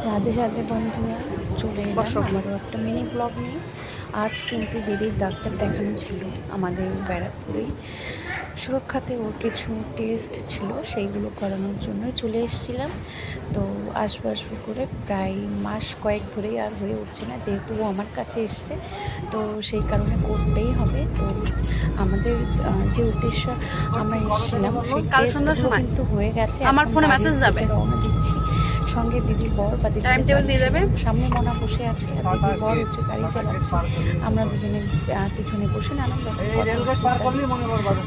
রাধে রাধে বন্ধুরা, চলে এলাম আমারও একটা মিনি ব্লগ নিয়ে। আজ কিন্তু দিদির ডাক্তার দেখানো ছিল আমাদের ব্যারাকপুরেই। সুরক্ষাতে ওর কিছু টেস্ট ছিল, সেইগুলো করানোর জন্যই চলে এসেছিলাম। তো আসবো করে প্রায় মাস কয়েক ধরেই আর হয়ে উঠছে না, যেহেতু ও আমার কাছে এসছে, তো সেই কারণে করতেই হবে। তো আমাদের যে উদ্দেশ্য আমরা এসেছিলাম সেই টেস্টগুলো কিন্তু হয়ে গেছে। আমার ফোনে মেসেজ যাবে, রওনা দিচ্ছি। সঙ্গে দিদির বর বা টাইম টেবিল দিয়ে দেবে। সামনে মনা বসে আছে, আর দিদির বর হচ্ছে গাড়ি চালাচ্ছে, আমরা দুজনে পিছনে বসে নানান রকম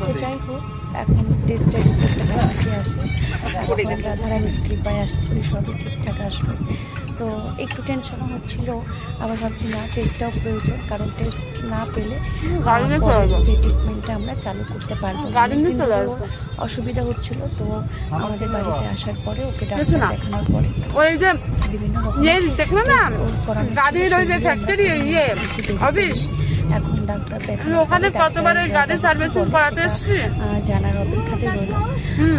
তো যাই হোক, এখন টেস্টের রিপোর্টটা কাছে আসে, রাধারানীর কৃপায় আশা করি সবই ঠিকঠাক আসবে। তো একটু টেনশনও হচ্ছিল, আবার ভাবছি না টেস্টটাও প্রয়োজন, কারণ টেস্ট না পেলে যে ট্রিটমেন্টটা আমরা চালু করতে পারবো। অসুবিধা হচ্ছিল, তো আমাদের বাড়িতে আসার পরে ওকে ডাক্তার দেখানোর পরে ওই যে বিভিন্ন দেখো না গাড়ির ওই যে ফ্যাক্টরি ইয়ে অফিস, এখন ডাক্তার দেখানো ওখানে কতবার ওই গাড়ি সার্ভিসিং করাতে এসেছি জানার অপেক্ষাতে রইলাম।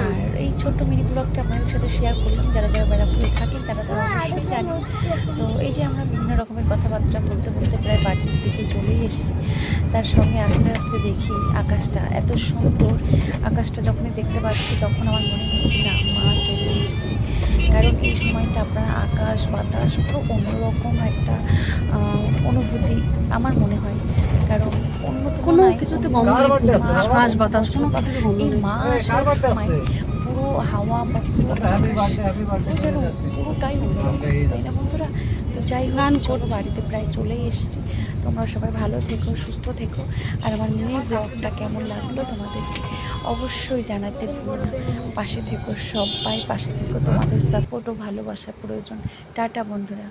আর এই ছোট্ট মিনি ব্লগটা আপনাদের সাথে শেয়ার করলাম। যারা যারা ব্যারাকপুরে থাকেন তারা অবশ্যই জানেন। তো এই যে আমরা বিভিন্ন রকমের কথাবার্তা বলতে বলতে প্রায় বাড়ির দিকে চলেই এসেছি। তার সঙ্গে আস্তে আস্তে দেখি আকাশটা এত সুন্দর। আকাশটা যখনই দেখতে পাচ্ছি তখন আমার মনে হচ্ছে না, মা চলে এসেছি। কারণ এই সময়টা আপনারা আকাশ বাতাস পুরো অন্যরকম একটা অনুভূতি আমার মনে হয়। কারণ অন্য কোনো কিছুতে বাতাস বাতাস কোনো কিছুতে এই মা আসার সময় পুরো হাওয়া বা পুরো যেন পুরোটাই অন্যরকম, তাই না বন্ধুরা? তো যাই হোক, বাড়িতে প্রায় চলেই এসেছি। তোমরা সবাই ভালো থেকো, সুস্থ থেকো। আর আমার মিনি ব্লগটা কেমন লাগলো তোমাদেরকে অবশ্যই জানাতে ভুলো না। পাশে থেকো, সবাই পাশে থেকো, তোমাদের সাপোর্ট ও ভালোবাসা প্রয়োজন। টাটা বন্ধুরা।